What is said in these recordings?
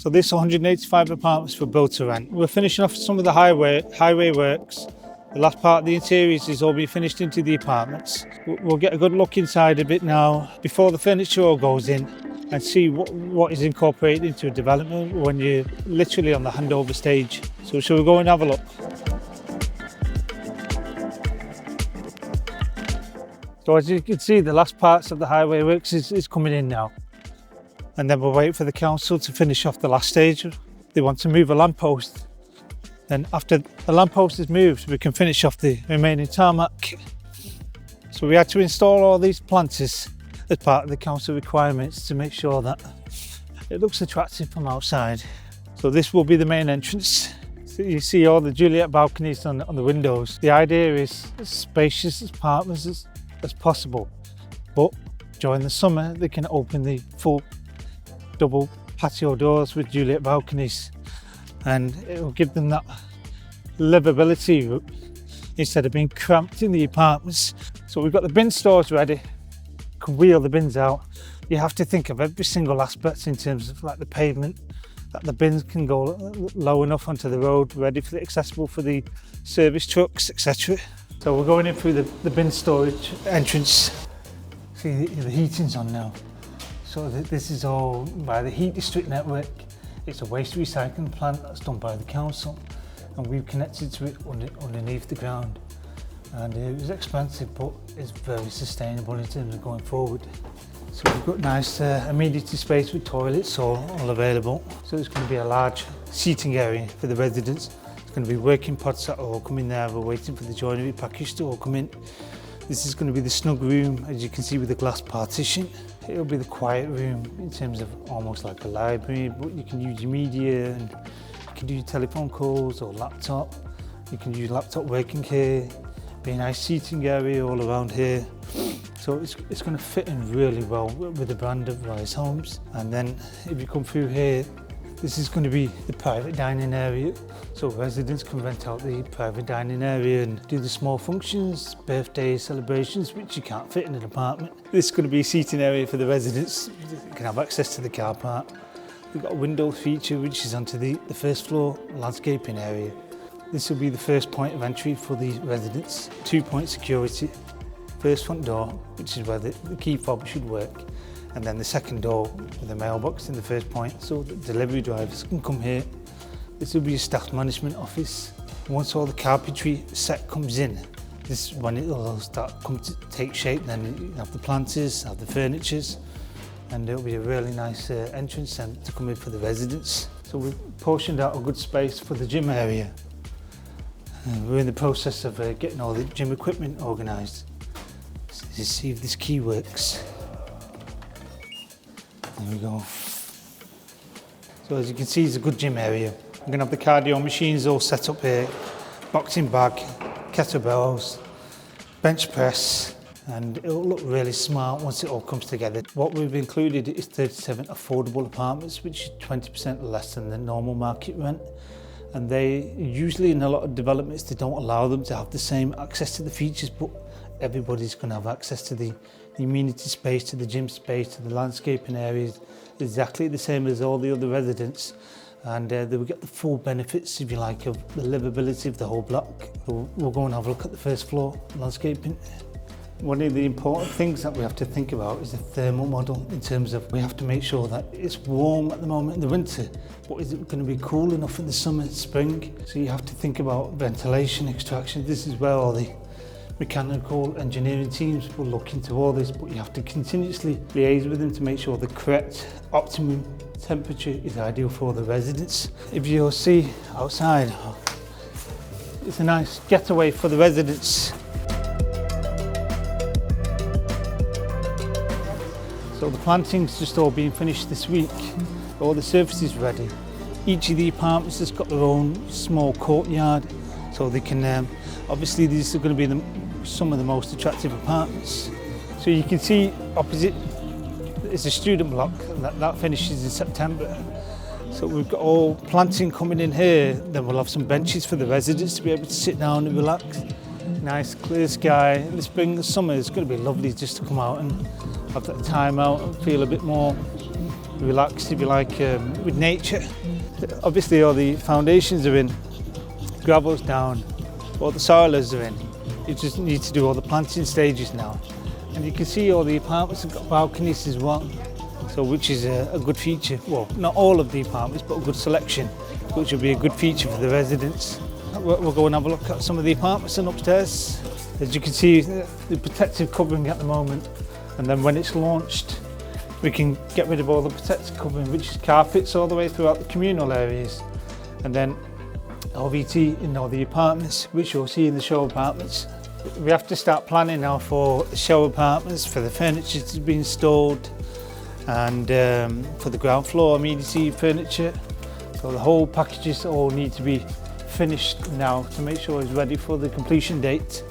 So this 185 apartments for build to rent. We're finishing off some of the highway works. The last part of the interiors is all being finished into the apartments. We'll get a good look inside a bit now before the furniture all goes in and see what is incorporated into a development when you're literally on the handover stage. So shall we go and have a look? So as you can see, the last parts of the highway works is coming in now. And then we'll wait for the council to finish off the last stage. They want to move a lamppost. Then after the lamppost is moved, we can finish off the remaining tarmac. So we had to install all these planters as part of the council requirements to make sure that it looks attractive from outside. So this will be the main entrance. So you see all the Juliet balconies on the windows. The idea is as spacious apartments as possible, but during the summer they can open the full double patio doors with Juliet balconies, and it will give them that livability instead of being cramped in the apartments. So we've got the bin stores ready, can wheel the bins out. You have to think of every single aspect in terms of like the pavement, that the bins can go low enough onto the road, ready for accessible for the service trucks, etc. So we're going in through the bin storage entrance. See the heating's on now. So this is all by the Heat District Network. It's a waste recycling plant that's done by the council, and we've connected to it underneath the ground. And it was expensive, but it's very sustainable in terms of going forward. So we've got nice amenity space with toilets all available. So it's going to be a large seating area for the residents. It's going to be working pods that all come in there. We're waiting for the joinery package to all come in. This is going to be the snug room, as you can see, with the glass partition. It'll be the quiet room in terms of almost like a library, but you can use your media and you can do your telephone calls or laptop. You can use laptop working here. Be a nice seating area all around here. So it's going to fit in really well with the brand of Rise Homes. And then if you come through here, this is going to be the private dining area. So residents can rent out the private dining area and do the small functions, birthday celebrations, which you can't fit in an apartment. This is going to be a seating area for the residents. You can have access to the car park. We've got a window feature which is onto the first floor landscaping area. This will be the first point of entry for the residents. 2-point security. First front door, which is where the key fob should work. And then the second door with the mailbox in the first point, so that delivery drivers can come here. This will be a staff management office. Once all the carpentry set comes in, this is when it will start to take shape. Then you have the planters, have the furnitures, and it'll be a really nice entrance to come in for the residents. So we've portioned out a good space for the gym area. We're in the process of getting all the gym equipment organised. Let's see if this key works. There we go. So as you can see, it's a good gym area. I'm going to have the cardio machines all set up here, boxing bag, kettlebells, bench press, and it'll look really smart once it all comes together. What we've included is 37 affordable apartments, which is 20% less than the normal market rent. And they usually, in a lot of developments, they don't allow them to have the same access to the features, but everybody's going to have access to the amenity space, to the gym space, to the landscaping areas, exactly the same as all the other residents. And they will get the full benefits, if you like, of the livability of the whole block. We'll go and have a look at the first floor landscaping. One of the important things that we have to think about is the thermal model, in terms of we have to make sure that it's warm at the moment in the winter, but is it going to be cool enough in the summer, spring? So you have to think about ventilation, extraction. This is where all the mechanical engineering teams will look into all this, but you have to continuously liaise with them to make sure the correct optimum temperature is ideal for the residents. If you'll see outside, it's a nice getaway for the residents. So the planting's just all being finished this week. All the surfaces ready. Each of the apartments has got their own small courtyard, so they can, obviously these are going to be some of the most attractive apartments. So you can see opposite is a student block, and that finishes in September. So we've got all planting coming in here, then we'll have some benches for the residents to be able to sit down and relax. Nice clear sky. In the spring and summer it's going to be lovely just to come out and have that time out and feel a bit more relax, if you like, with nature. Obviously all the foundations are in, gravel's down, all the soilers are in. You just need to do all the planting stages now. And you can see all the apartments have got balconies as well, so which is a good feature. Well, not all of the apartments, but a good selection, which will be a good feature for the residents. We'll go and have a look at some of the apartments and upstairs. As you can see, the protective covering at the moment, and then when it's launched, we can get rid of all the protective covering, which is carpets all the way throughout the communal areas, and then LVT in all the apartments, which you'll see in the show apartments. We have to start planning now for the show apartments, for the furniture to be installed, and for the ground floor amenity furniture. So the whole packages all need to be finished now to make sure it's ready for the completion date.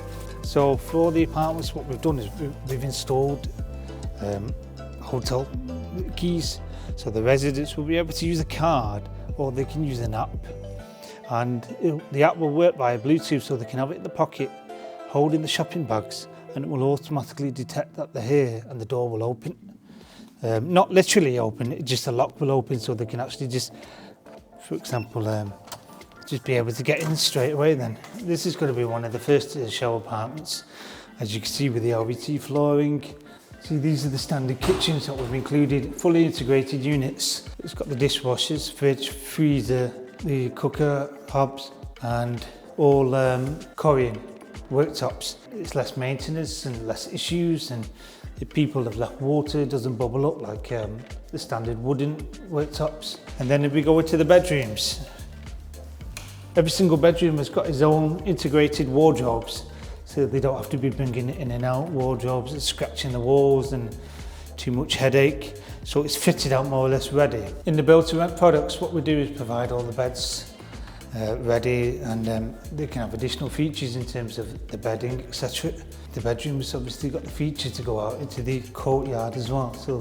So for the apartments, what we've done is we've installed hotel keys, so the residents will be able to use a card or they can use an app, and the app will work via Bluetooth, so they can have it in the pocket holding the shopping bags, and it will automatically detect that they're here and the door will open. Not literally open, just a lock will open, so they can actually just, for example, just be able to get in straight away then. This is going to be one of the first show apartments, as you can see, with the LVT flooring. See, these are the standard kitchens that we've included, fully integrated units. It's got the dishwashers, fridge, freezer, the cooker, hobs, and all Korean worktops. It's less maintenance and less issues, and if people have left water, it doesn't bubble up like the standard wooden worktops. And then if we go into the bedrooms, every single bedroom has got its own integrated wardrobes, so they don't have to be bringing in and out wardrobes and scratching the walls and too much headache. So it's fitted out more or less ready. In the build to rent products, what we do is provide all the beds ready, and they can have additional features in terms of the bedding, etc. The bedrooms obviously got the feature to go out into the courtyard as well, so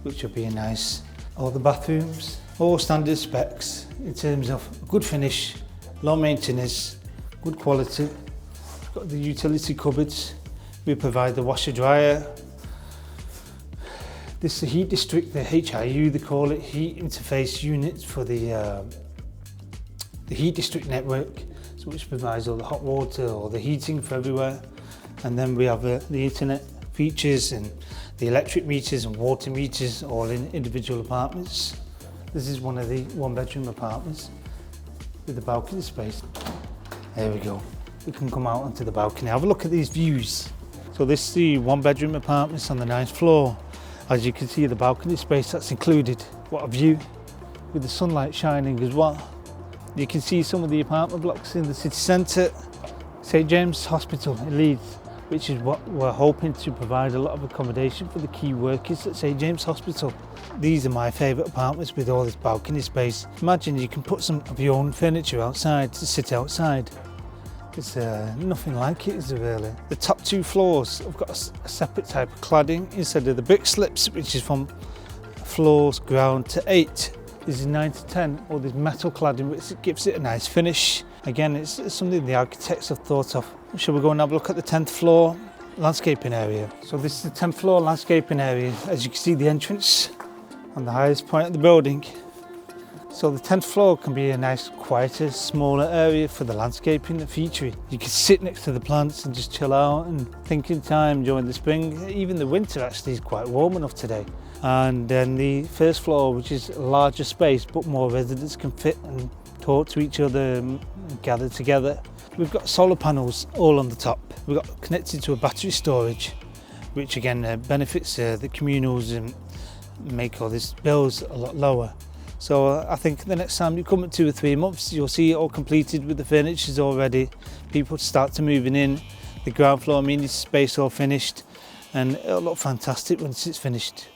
which will be nice. All the bathrooms, all standard specs in terms of good finish, low maintenance, good quality. We've got the utility cupboards. We provide the washer dryer. This is the heat district, the HIU they call it, heat interface unit for the heat district network, so which provides all the hot water or the heating for everywhere. And then we have the internet features and the electric meters and water meters all in individual apartments. This is one of the one bedroom apartments with the balcony space. There we go. We can come out onto the balcony. Have a look at these views. So this is the one bedroom apartments on the 9th floor. As you can see, the balcony space that's included. What a view, with the sunlight shining as well. You can see some of the apartment blocks in the city centre. St James Hospital in Leeds, which is what we're hoping to provide a lot of accommodation for the key workers at St James Hospital. These are my favourite apartments with all this balcony space. Imagine you can put some of your own furniture outside to sit outside. There's nothing like it, is there really? The top 2 floors have got a separate type of cladding instead of the brick slips, which is from floors ground to 8. This is 9 to 10, or this metal cladding, which gives it a nice finish. Again, it's something the architects have thought of. Shall we go and have a look at the 10th floor landscaping area? So this is the 10th floor landscaping area. As you can see, the entrance on the highest point of the building. So the 10th floor can be a nice, quieter, smaller area for the landscaping, the featuring. You can sit next to the plants and just chill out and think in time during the spring. Even the winter actually is quite warm enough today. And then the first floor, which is a larger space, but more residents can fit and talk to each other and gather together. We've got solar panels all on the top. We've got connected to a battery storage, which again benefits the communals and make all these bills a lot lower. So I think the next time you come in 2 or 3 months, you'll see it all completed with the furnitures all ready. People start to moving in, the ground floor amenity space all finished, and it'll look fantastic once it's finished.